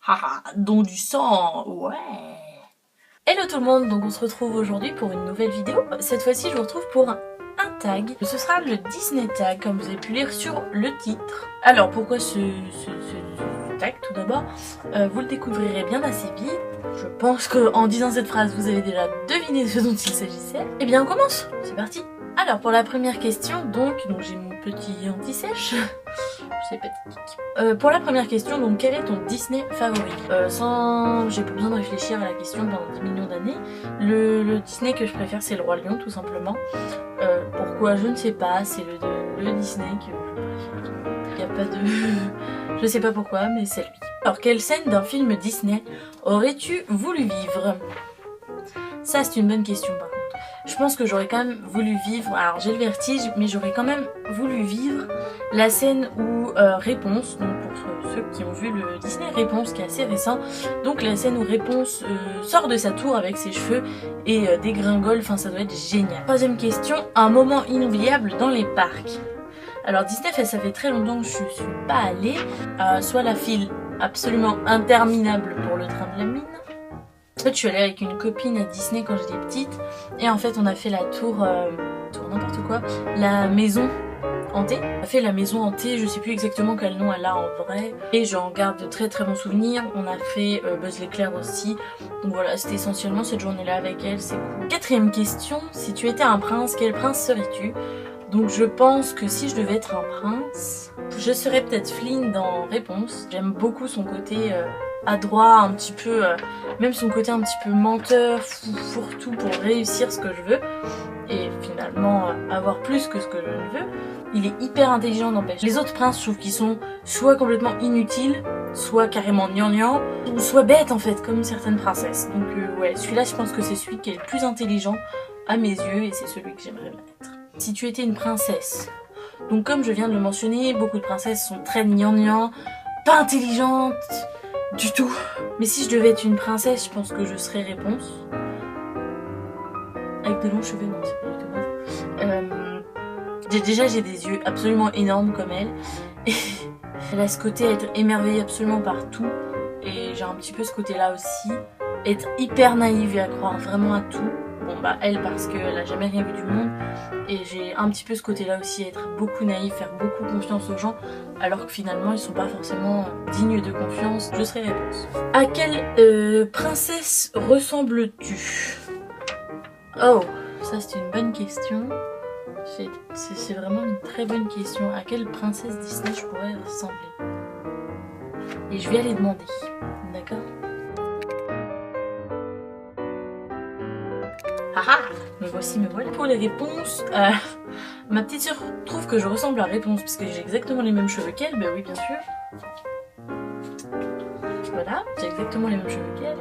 Haha, don du sang, ouais. Hello tout le monde, donc on se retrouve aujourd'hui pour une nouvelle vidéo. Cette fois-ci je vous retrouve pour un tag. Ce sera le Disney tag, comme vous avez pu lire sur le titre. Alors pourquoi ce tag tout d'abord vous le découvrirez bien assez vite. Je pense qu'en disant cette phrase vous avez déjà deviné ce dont il s'agissait. Eh bien on commence, c'est parti. Alors pour la première question, donc j'ai mon petit anti-sèche. C'est pathétique. Pour la première question, donc quel est ton Disney favori? J'ai pas besoin de réfléchir à la question pendant 10 millions d'années. Le Disney que je préfère c'est le Roi Lion tout simplement. Pourquoi je ne sais pas, c'est le Disney que je préfère. Il n'y a pas de... Je sais pas pourquoi mais c'est lui. Alors quelle scène d'un film Disney aurais-tu voulu vivre? Ça c'est une bonne question par contre. Je pense que j'aurais quand même voulu vivre, alors j'ai le vertige, mais j'aurais quand même voulu vivre la scène où Réponse, donc pour ceux qui ont vu le Disney Réponse qui est assez récent, donc la scène où Réponse sort de sa tour avec ses cheveux et dégringole, enfin ça doit être génial. Troisième question, un moment inoubliable dans les parcs. Alors Disney, ça fait très longtemps que je suis pas allée, soit la file absolument interminable pour le train de la mine. En fait, je suis allée avec une copine à Disney quand j'étais petite et en fait on a fait la tour n'importe quoi, la maison hantée. On a fait la maison hantée, je sais plus exactement quel nom elle a en vrai et j'en garde de très très bons souvenirs. On a fait Buzz l'éclair aussi, donc voilà, c'était essentiellement cette journée-là avec elle, c'est cool. Quatrième question, si tu étais un prince, quel prince serais-tu? Donc je pense que si je devais être un prince, je serais peut-être Flynn dans Réponse. J'aime beaucoup son côté adroit, un petit peu, même son côté un petit peu menteur, fourre-tout pour réussir ce que je veux et finalement avoir plus que ce que je ne veux. Il est hyper intelligent n'empêche. Les autres princes, je trouve qu'ils sont soit complètement inutiles, soit carrément gnangnan, ou soit bêtes en fait, comme certaines princesses. Donc ouais, celui-là je pense que c'est celui qui est le plus intelligent à mes yeux et c'est celui que j'aimerais mettre. Si tu étais une princesse, donc comme je viens de le mentionner, beaucoup de princesses sont très gnangnan, pas intelligentes du tout. Mais si je devais être une princesse, je pense que je serais Réponse. Avec de longs cheveux, non, c'est pas du tout moi. Déjà, j'ai des yeux absolument énormes comme elle. Et elle a ce côté à être émerveillée absolument par tout. Et j'ai un petit peu ce côté-là aussi. Être hyper naïve et à croire vraiment à tout. Bon bah elle parce qu'elle a jamais rien vu du monde. Et j'ai un petit peu ce côté-là aussi, être beaucoup naïf, faire beaucoup confiance aux gens, alors que finalement ils sont pas forcément dignes de confiance. Je serais Réponse. À quelle princesse ressembles-tu? Oh, ça c'est une bonne question. C'est vraiment une très bonne question. À quelle princesse Disney je pourrais ressembler? Et je vais aller demander, d'accord? Haha, me voici, me voilà. Pour les réponses, ma petite sœur trouve que je ressemble à Réponse parce que j'ai exactement les mêmes cheveux qu'elle. Ben oui, bien sûr. Voilà, j'ai exactement les mêmes cheveux qu'elle.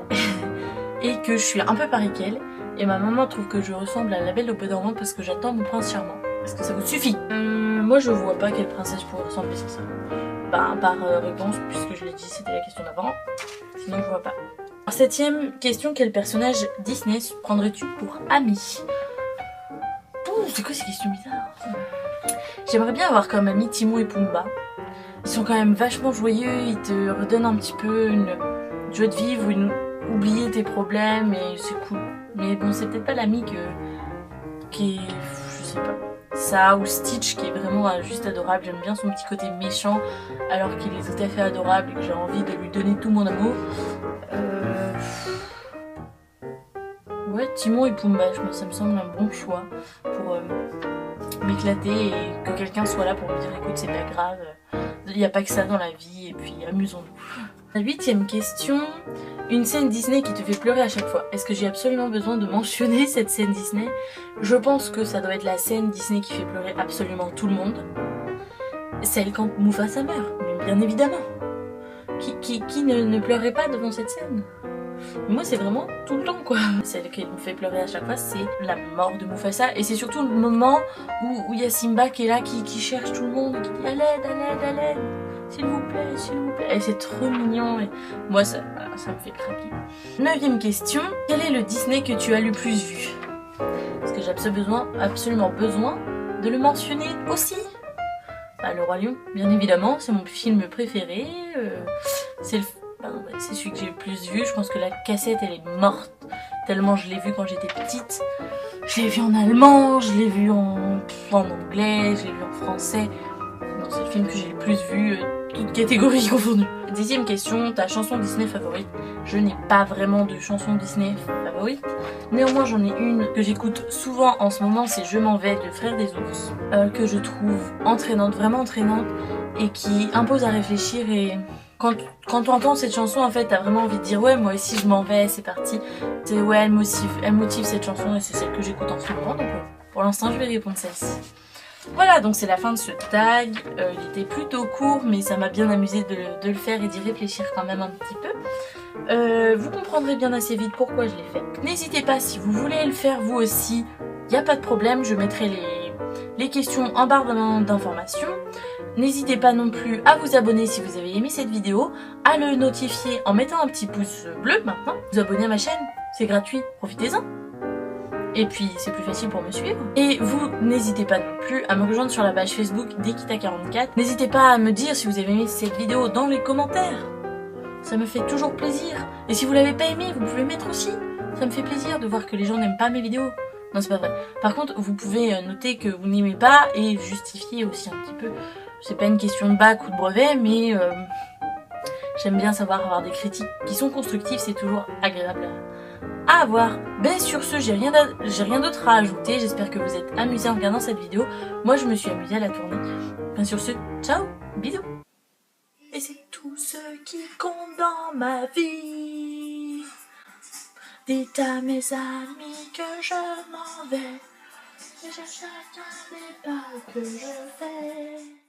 Et que je suis un peu pareil qu'elle. Et ma maman trouve que je ressemble à la Belle au Bois dormant parce que j'attends mon prince charmant. Est-ce que ça vous suffit? Moi je vois pas quelle princesse je pourrais ressembler sans ça. Bah, par Réponse, puisque je l'ai dit, c'était la question d'avant. Sinon je vois pas. Septième question, quel personnage Disney prendrais-tu pour ami? C'est quoi ces questions bizarres? J'aimerais bien avoir comme ami Timon et Pumba. Ils sont quand même vachement joyeux, ils te redonnent un petit peu une joie de vivre, oublier tes problèmes et c'est cool. Mais bon, c'est peut-être pas l'ami qui est... je sais pas. Ça ou Stitch qui est vraiment juste adorable. J'aime bien son petit côté méchant alors qu'il est tout à fait adorable et que j'ai envie de lui donner tout mon amour. Ouais, Timon et Pumba, ça me semble un bon choix pour m'éclater et que quelqu'un soit là pour me dire écoute c'est pas grave, il n'y a pas que ça dans la vie et puis amusons-nous. La huitième question, une scène Disney qui te fait pleurer à chaque fois. Est-ce que j'ai absolument besoin de mentionner cette scène Disney? Je pense que ça doit être la scène Disney qui fait pleurer absolument tout le monde. Celle quand Mufasa meurt, mais bien évidemment. Qui ne pleurait pas devant cette scène? Moi c'est vraiment tout le temps quoi. Celle qui me fait pleurer à chaque fois c'est la mort de Mufasa et c'est surtout le moment où il y a Simba qui est là, qui cherche tout le monde et qui dit à l'aide, à l'aide, à l'aide, s'il vous plaît, s'il vous plaît. Et c'est trop mignon et moi ça me fait craquer. Neuvième question, quel est le Disney que tu as le plus vu? Parce que j'ai absolument besoin de le mentionner aussi. Bah, le Roi Lion, bien évidemment, c'est mon film préféré. C'est ben, c'est celui que j'ai le plus vu. Je pense que la cassette elle est morte tellement je l'ai vu quand j'étais petite. Je l'ai vu en allemand, je l'ai vu en anglais, je l'ai vu en français. Non, c'est le film que j'ai le plus vu, toutes catégories confondues. 10e question, ta chanson Disney favorite? Je n'ai pas vraiment de chanson Disney favorite. Néanmoins, j'en ai une que j'écoute souvent en ce moment, c'est Je m'en vais de Frères des Ours, que je trouve entraînante, vraiment entraînante, et qui impose à réfléchir. Et quand tu entends cette chanson, en fait, t'as vraiment envie de dire ouais, moi aussi je m'en vais, c'est parti. Ouais, elle motive cette chanson, et c'est celle que j'écoute en ce moment. Donc pour l'instant, je vais répondre celle-ci. Voilà, donc c'est la fin de ce tag. Il était plutôt court, mais ça m'a bien amusé de le faire et d'y réfléchir quand même un petit peu. Vous comprendrez bien assez vite pourquoi je l'ai fait. N'hésitez pas, si vous voulez le faire vous aussi, il n'y a pas de problème, je mettrai les questions en barre d'informations. N'hésitez pas non plus à vous abonner si vous avez aimé cette vidéo, à le notifier en mettant un petit pouce bleu maintenant, vous abonner à ma chaîne, c'est gratuit, profitez-en. Et puis c'est plus facile pour me suivre. Et vous n'hésitez pas non plus à me rejoindre sur la page Facebook d'Ekita44. N'hésitez pas à me dire si vous avez aimé cette vidéo dans les commentaires. Ça me fait toujours plaisir. Et si vous l'avez pas aimé, vous pouvez mettre aussi. Ça me fait plaisir de voir que les gens n'aiment pas mes vidéos. Non, c'est pas vrai. Par contre, vous pouvez noter que vous n'aimez pas et justifier aussi un petit peu. C'est pas une question de bac ou de brevet, mais j'aime bien avoir des critiques qui sont constructives, c'est toujours agréable à avoir. Ben sur ce, j'ai rien d'autre à ajouter. J'espère que vous êtes amusés en regardant cette vidéo. Moi, je me suis amusée à la tourner. Ben sur ce, ciao, bisous. Et c'est tout ce qui compte dans ma vie. Dites à mes amis que je m'en vais. Et je chacun des pas que je fais.